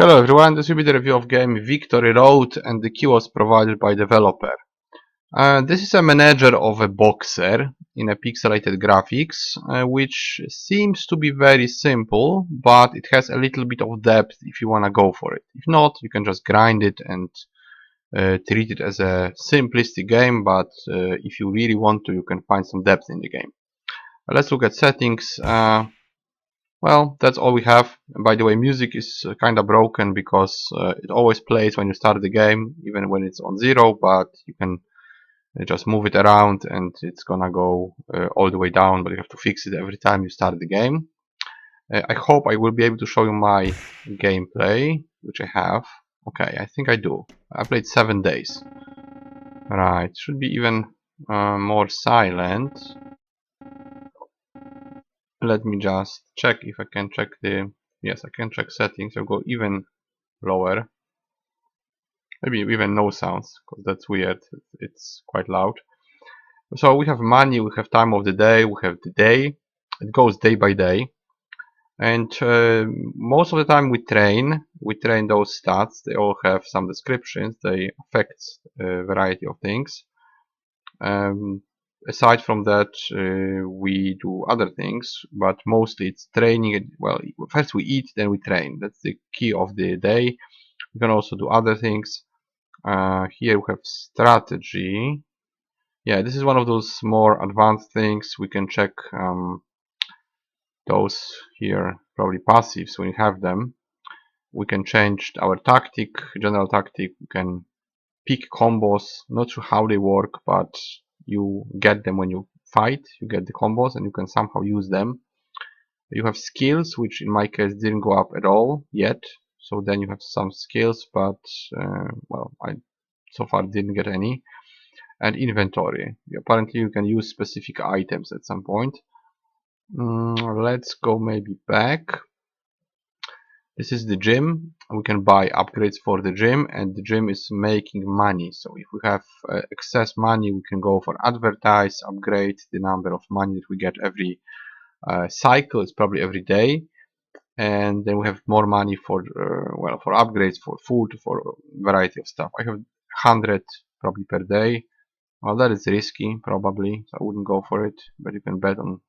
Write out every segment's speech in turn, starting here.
Hello everyone, this will be the review of game Victory Road, and the key was provided by developer. This is a manager of a boxer in a pixelated graphics, which seems to be very simple, but it has a little bit of depth if you wanna go for it. If not, you can just grind it and treat it as a simplistic game, but if you really want to, you can find some depth in the game. Let's look at settings. Well, that's all we have. And by the way, music is kind of broken because it always plays when you start the game, even when it's on 0, but you can just move it around and it's gonna go all the way down, but you have to fix it every time you start the game. I hope I will be able to show you my gameplay, which I have. Okay, I think I do. I played 7 days. Right, should be even more silent. Let me just check if I can check the... Yes, I can check settings. I'll go even lower. Maybe even no sounds, because that's weird. It's quite loud. So we have money, we have time of the day, we have the day. It goes day by day. And most of the time we train those stats. They all have some descriptions. They affect a variety of things. Aside from that, we do other things, but mostly it's training. Well, first we eat, then we train. That's the key of the day. We can also do other things. Here we have strategy. Yeah, this is one of those more advanced things. We can check those here, probably passives when you have them. We can change our tactic, general tactic. We can pick combos. Not sure how they work, but you get them when you fight. You get the combos and you can somehow use them. You have skills, which in my case didn't go up at all yet. So then you have some skills, but well, I so far didn't get any. And inventory. Apparently you can use specific items at some point. Let's go maybe back. This is the gym. We can buy upgrades for the gym, and the gym is making money. So if we have excess money, we can go for advertise, upgrade the number of money that we get every cycle. It's probably every day. And then we have more money for well, for upgrades, for food, for a variety of stuff. I have 100 probably per day. Well, that is risky, probably, so I wouldn't go for it, but you can bet on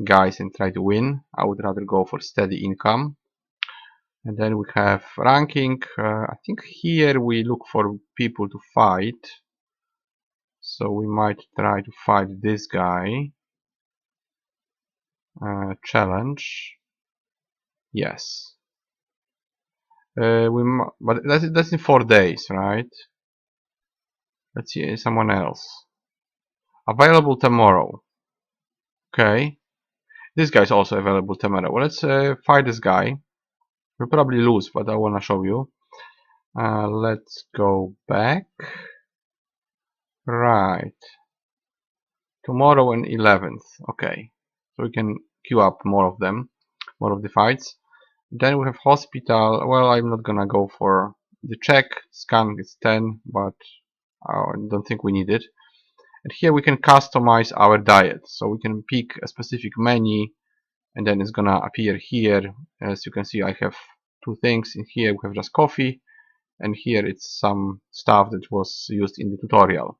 guys and try to win. I would rather go for steady income. And then we have ranking. I think here we look for people to fight. So we might try to fight this guy. Challenge. Yes. But that's in 4 days, right? Let's see, someone else. Available tomorrow. Okay. This guy is also available tomorrow. Well, let's fight this guy. We'll probably lose, but I want to show you. Let's go back. Right. Tomorrow and 11th. Okay. So we can queue up more of them, more of the fights. Then we have hospital. Well, I'm not gonna go for the check. Scan is 10, but I don't think we need it. And here we can customize our diet. So we can pick a specific menu, and then it's gonna appear here. As you can see, I have 2 things. In here we have just coffee, and here it's some stuff that was used in the tutorial.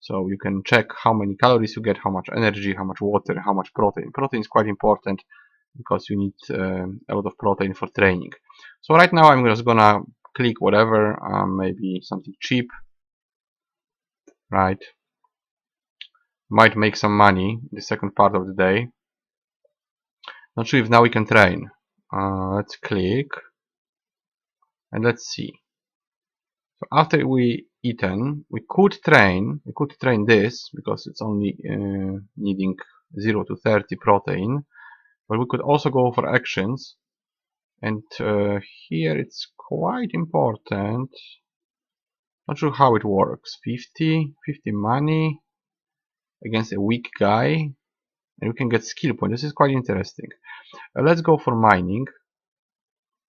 So you can check how many calories you get, how much energy, how much water, how much protein. Protein is quite important because you need a lot of protein for training. So right now I'm just gonna click whatever, maybe something cheap, right? Might make some money the second part of the day. Not sure if now we can train. Let's click and let's see. So after we eaten, we could train this because it's only needing 0 to 30 protein, but we could also go for actions, and here it's quite important. Not sure how it works. 50 money against a weak guy, and we can get skill point. This is quite interesting. Let's go for mining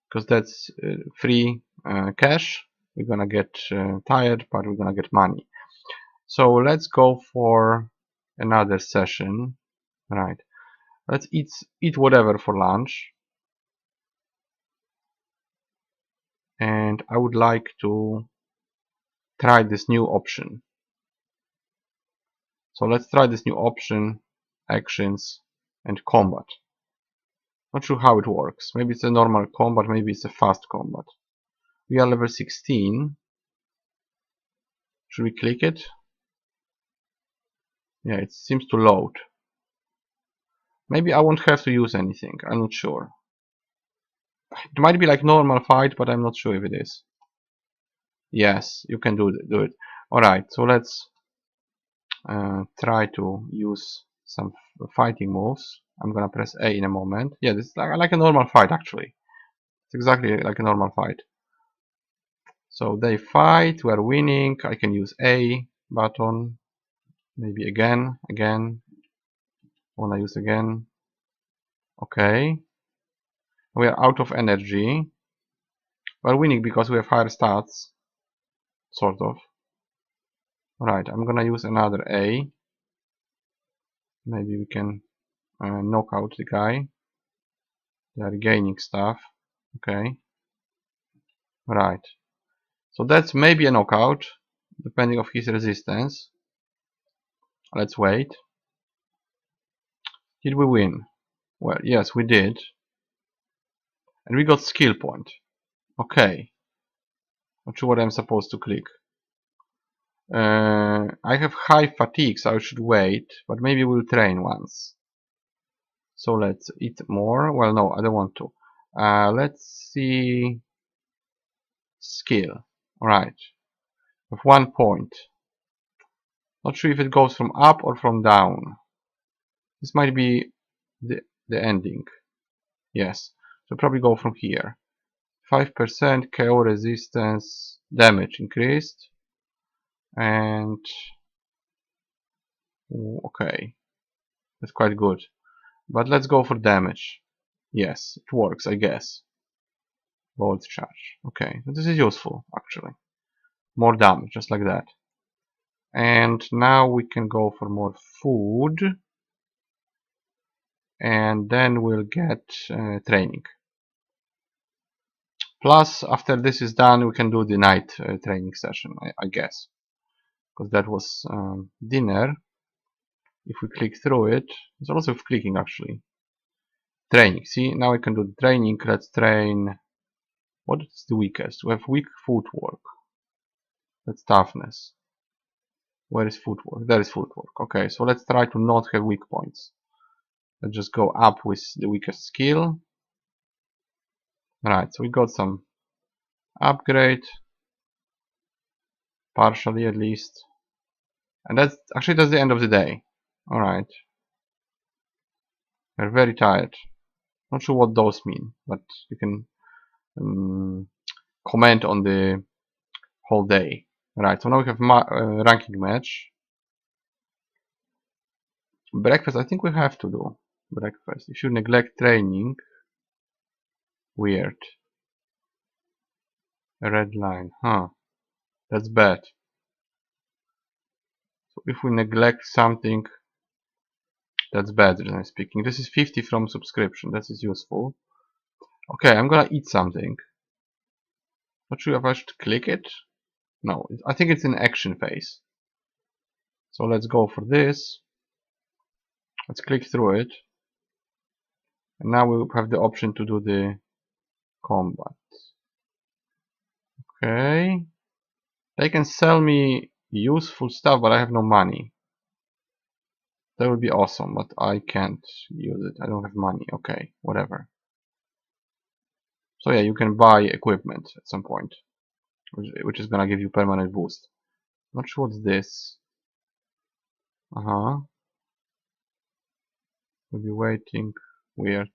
because that's free cash. We're gonna get tired, but we're gonna get money. So let's go for another session. Right. Let's eat whatever for lunch. and I would like to try this new option. So let's try this new option, actions and combat. Not sure how it works. Maybe it's a normal combat, maybe it's a fast combat. We are level 16. Should we click it? Yeah, it seems to load. Maybe I won't have to use anything. I'm not sure. It might be like normal fight, but I'm not sure if it is. Yes, you can do it. Alright, so let's try to use some fighting moves. I'm gonna press A in a moment. Yeah, this is like a normal fight actually. It's exactly like a normal fight. So they fight, we're winning. I can use A button. Maybe again. Wanna use again. Okay. We are out of energy. We're winning because we have higher stats. Sort of. Right, I'm gonna use another A. Maybe we can knock out the guy. They are gaining stuff. Okay. Right. So that's maybe a knockout, depending on his resistance. Let's wait. Did we win? Well, yes, we did. And we got skill point. Okay. Not sure what I'm supposed to click. I have high fatigue, so I should wait, but maybe we'll train once. So let's eat more. Well, no, I don't want to. Let's see. Skill. Alright. With 1 point. Not sure if it goes from up or from down. This might be the ending. Yes. So probably go from here. 5% KO resistance damage increased. And okay. That's quite good. But let's go for damage. Yes, it works, I guess. Bolt charge. Okay, this is useful actually. More damage, just like that. And now we can go for more food. And then we'll get training. Plus, after this is done, we can do the night training session, I guess. Because that was dinner. If we click through it, there's lots of clicking actually. Training. See, now I can do the training. Let's train. What is the weakest? We have weak footwork. That's toughness. Where is footwork? There is footwork. Okay, so let's try to not have weak points. Let's just go up with the weakest skill. Right, so we got some upgrade. Partially at least. And that's the end of the day. Alright. We're very tired. Not sure what those mean, but you can comment on the whole day. Right, so now we have ranking match. Breakfast, I think we have to do breakfast. If you neglect training, weird. A red line, huh? That's bad. So if we neglect something, that's bad, generally speaking. This is 50 from subscription. That is useful. Okay, I'm gonna eat something. Not sure if I should click it. No, I think it's in action phase. So let's go for this. Let's click through it. And now we have the option to do the combat. Okay. They can sell me useful stuff, but I have no money. That would be awesome, but I can't use it. I don't have money. Okay, whatever. So yeah, you can buy equipment at some point, which is gonna give you permanent boost. Not sure what's this. We'll be waiting. Weird.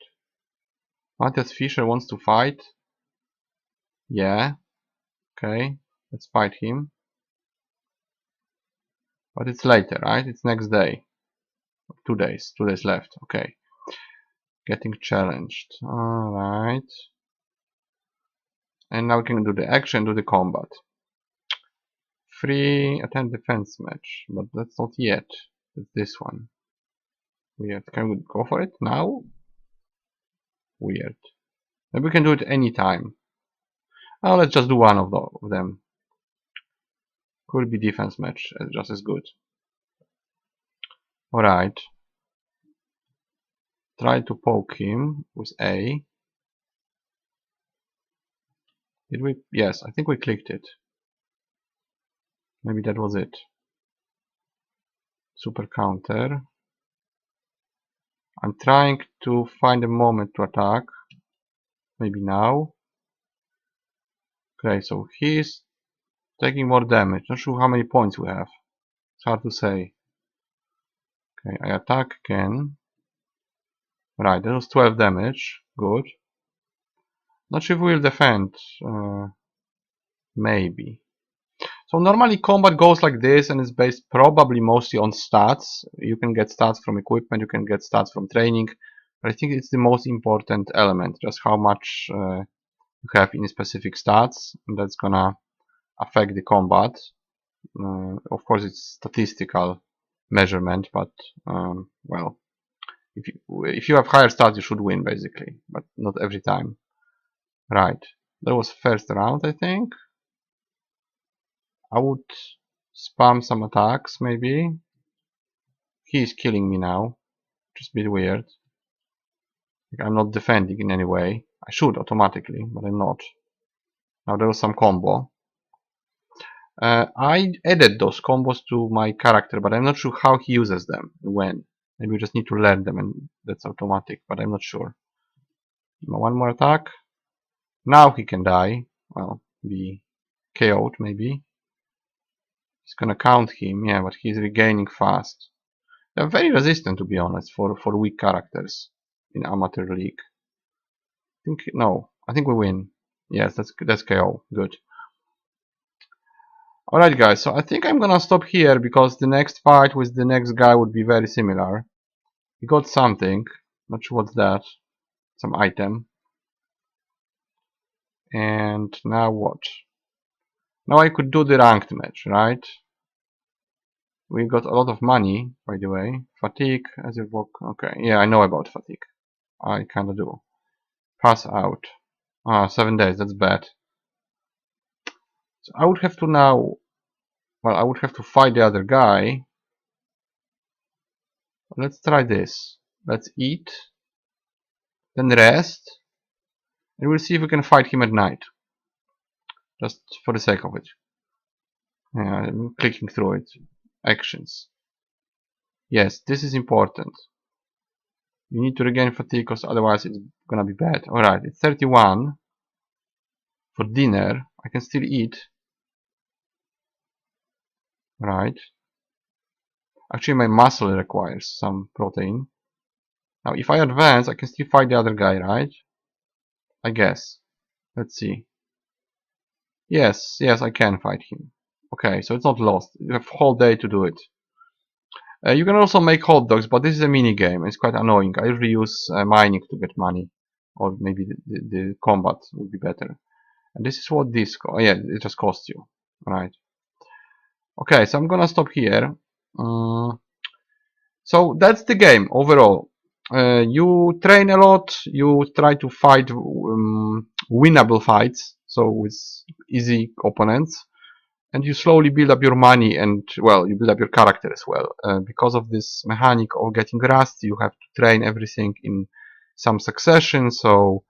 Matthias Fischer wants to fight. Yeah. Okay. Let's fight him. But it's later, right? It's next day. 2 days. 2 days left. Okay. Getting challenged. Alright. And now we can do the action, do the combat. Free attend defense match. But that's not yet. It's this one. Weird. Can we go for it now? Weird. Maybe we can do it anytime. Oh, let's just do one of them. Could be defense match, just as good. Alright. Try to poke him with A. Did we? Yes, I think we clicked it. Maybe that was it. Super counter. I'm trying to find a moment to attack. Maybe now. Okay, so he's taking more damage. Not sure how many points we have. It's hard to say. Okay, I attack again. Right, that was 12 damage. Good. Not sure if we'll defend. Maybe. So normally combat goes like this and is based probably mostly on stats. You can get stats from equipment, you can get stats from training. But I think it's the most important element, just how much you have in specific stats. And that's gonna affect the combat. Of course it's statistical measurement, but well, if you have higher stats you should win basically, but not every time. Right, that was first round I think. I would spam some attacks maybe. He is killing me now, just a bit weird. Like I'm not defending in any way. I should automatically, but I'm not. Now there was some combo. I added those combos to my character, but I'm not sure how he uses them and when. Maybe we just need to learn them and that's automatic, but I'm not sure. One more attack. Now he can die. Well, be KO'd maybe. He's gonna count him, yeah, but he's regaining fast. They're very resistant to be honest for weak characters in Amateur League. I think we win. Yes, that's KO. Good. Alright guys, so I think I'm gonna stop here because the next fight with the next guy would be very similar. He got something, not sure what's that. Some item. And now what? Now I could do the ranked match, right? We got a lot of money, by the way. Fatigue, as you walk. Okay, yeah, I know about fatigue. I kinda do. Pass out. 7 days, that's bad. So I would have to now. Well, I would have to fight the other guy. Let's try this. Let's eat. Then rest. And we'll see if we can fight him at night. Just for the sake of it. Yeah, I'm clicking through it. Actions. Yes, this is important. You need to regain fatigue because otherwise it's gonna be bad. Alright, it's 31. For dinner, I can still eat. Right. Actually, my muscle requires some protein. Now, if I advance, I can still fight the other guy, right? I guess. Let's see. Yes, I can fight him. Okay, so it's not lost. You have a whole day to do it. You can also make hot dogs, but this is a mini game. It's quite annoying. I usually use mining to get money. Or maybe the combat would be better. And this is what this... yeah, it just costs you. Right. Okay, so I'm gonna stop here. So that's the game overall. You train a lot, you try to fight winnable fights, so with easy opponents, and you slowly build up your money and, well, you build up your character as well. Because of this mechanic of getting rusty, you have to train everything in some succession, so,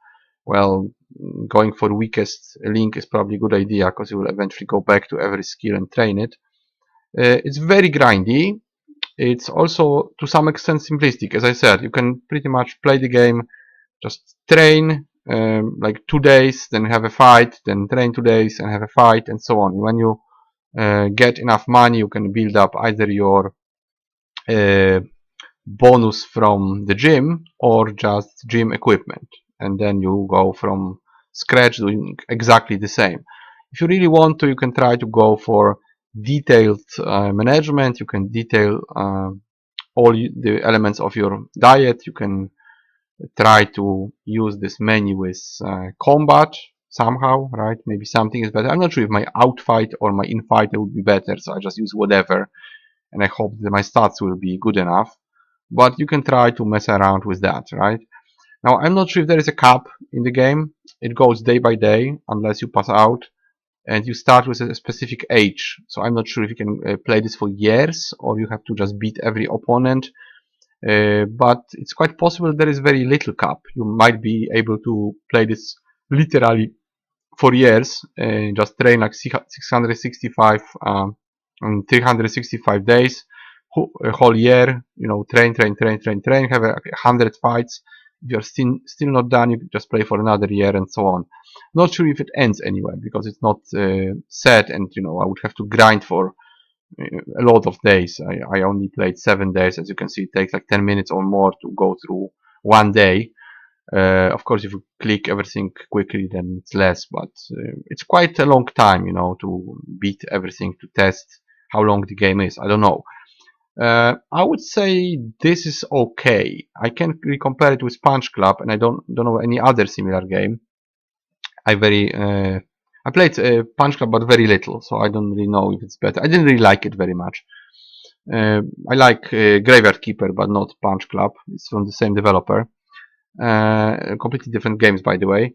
well, going for weakest link is probably a good idea because you will eventually go back to every skill and train it. It's very grindy. It's also to some extent simplistic. As I said, you can pretty much play the game, just train like 2 days, then have a fight, then train 2 days and have a fight, and so on. When you get enough money, you can build up either your bonus from the gym or just gym equipment, and then you go from scratch doing exactly the same. If you really want to, you can try to go for detailed management. You can detail all the elements of your diet. You can try to use this menu with combat somehow, right? Maybe something is better. I'm not sure if my outfight or my infight would be better, so I just use whatever, and I hope that my stats will be good enough. But you can try to mess around with that, right? Now, I'm not sure if there is a cap in the game. it goes day by day unless you pass out, and you start with a specific age. So I'm not sure if you can play this for years or you have to just beat every opponent. But it's quite possible there is very little cap. You might be able to play this literally for years, just train like 665 and 365 days, a whole year, you know, train, have 100 fights. If you're still not done, you just play for another year and so on. Not sure if it ends anywhere because it's not set, and you know, I would have to grind for a lot of days. I only played 7 days. As you can see, it takes like 10 minutes or more to go through one day. Of course, if you click everything quickly, then it's less, but it's quite a long time, you know, to beat everything, to test how long the game is. I don't know. I would say this is okay. I can compare it with Punch Club, and I don't know any other similar game. I played Punch Club, but very little, so I don't really know if it's better. I didn't really like it very much. I like Graveyard Keeper, but not Punch Club. It's from the same developer. Completely different games, by the way.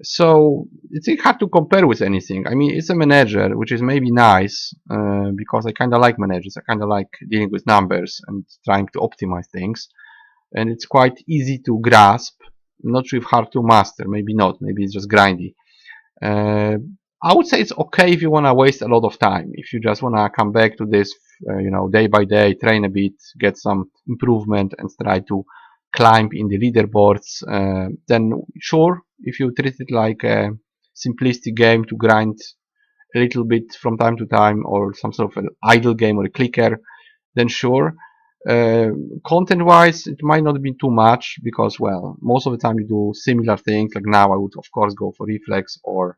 So it's hard to compare with anything. I mean, it's a manager, which is maybe nice because I kind of like managers. I kind of like dealing with numbers and trying to optimize things. And it's quite easy to grasp. I'm not sure if hard to master. Maybe not. Maybe it's just grindy. Uh, I would say it's okay if you want to waste a lot of time. If you just want to come back to this, you know, day by day, train a bit, get some improvement, and try to climb in the leaderboards, then sure, if you treat it like a simplistic game to grind a little bit from time to time, or some sort of an idle game or a clicker, then sure. Uh, Content wise, it might not be too much because, well, most of the time you do similar things. Like now, I would of course go for reflex or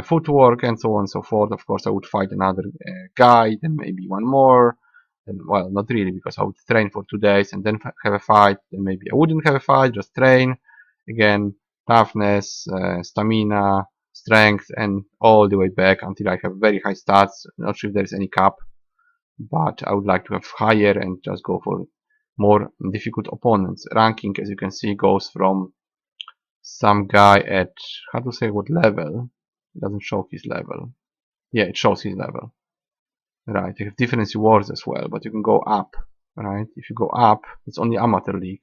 footwork and so on and so forth. Of course, I would fight another guy, then maybe one more. And, well, not really, because I would train for 2 days and then have a fight. Then maybe I wouldn't have a fight, just train. Again, toughness, stamina, strength, and all the way back until I have very high stats. Not sure if there is any cap, but I would like to have higher and just go for more difficult opponents. Ranking, as you can see, goes from some guy at, how to say what level? It doesn't show his level. Yeah, it shows his level. Right, you have different rewards as well, but you can go up, right? If you go up, it's only amateur league.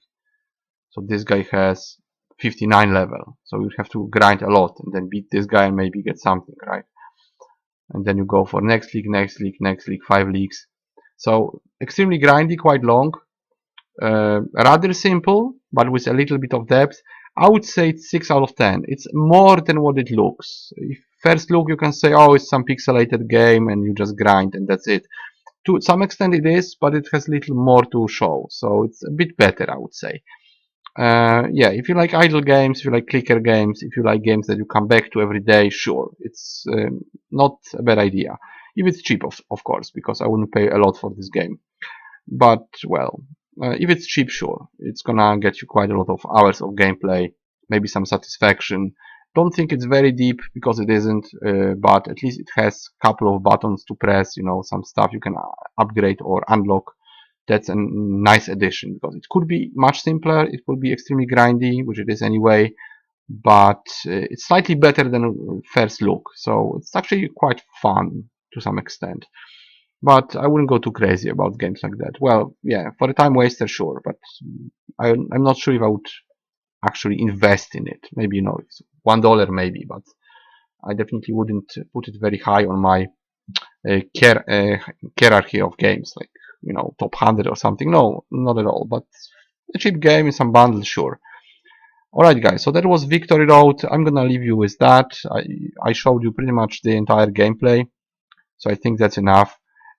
So this guy has 59 level, so you have to grind a lot and then beat this guy and maybe get something, right? And then you go for next league, 5 leagues. So extremely grindy, quite long, rather simple, but with a little bit of depth. I would say it's 6 out of 10. It's more than what it looks. If first look you can say, oh, it's some pixelated game and you just grind and that's it. To some extent it is, but it has little more to show, so it's a bit better, I would say. Yeah, if you like idle games, if you like clicker games, if you like games that you come back to every day, sure, it's not a bad idea. If it's cheap, of course, because I wouldn't pay a lot for this game. But, well, if it's cheap, sure, it's gonna get you quite a lot of hours of gameplay, maybe some satisfaction. Don't think it's very deep, because it isn't, but at least it has a couple of buttons to press, you know, some stuff you can upgrade or unlock. That's a nice addition, because it could be much simpler, it could be extremely grindy, which it is anyway, but it's slightly better than first look, so it's actually quite fun to some extent. But I wouldn't go too crazy about games like that. Well, yeah, for a time waster, sure, but I'm not sure if I would actually invest in it. Maybe, you know, it's $1 maybe, but I definitely wouldn't put it very high on my hierarchy of games, like, you know, top 100 or something. No, not at all, but a cheap game in some bundle, sure. Alright guys, so that was Victory Road. I'm gonna leave you with that. I showed you pretty much the entire gameplay, so I think that's enough.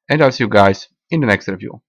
And I'll see you guys in the next review.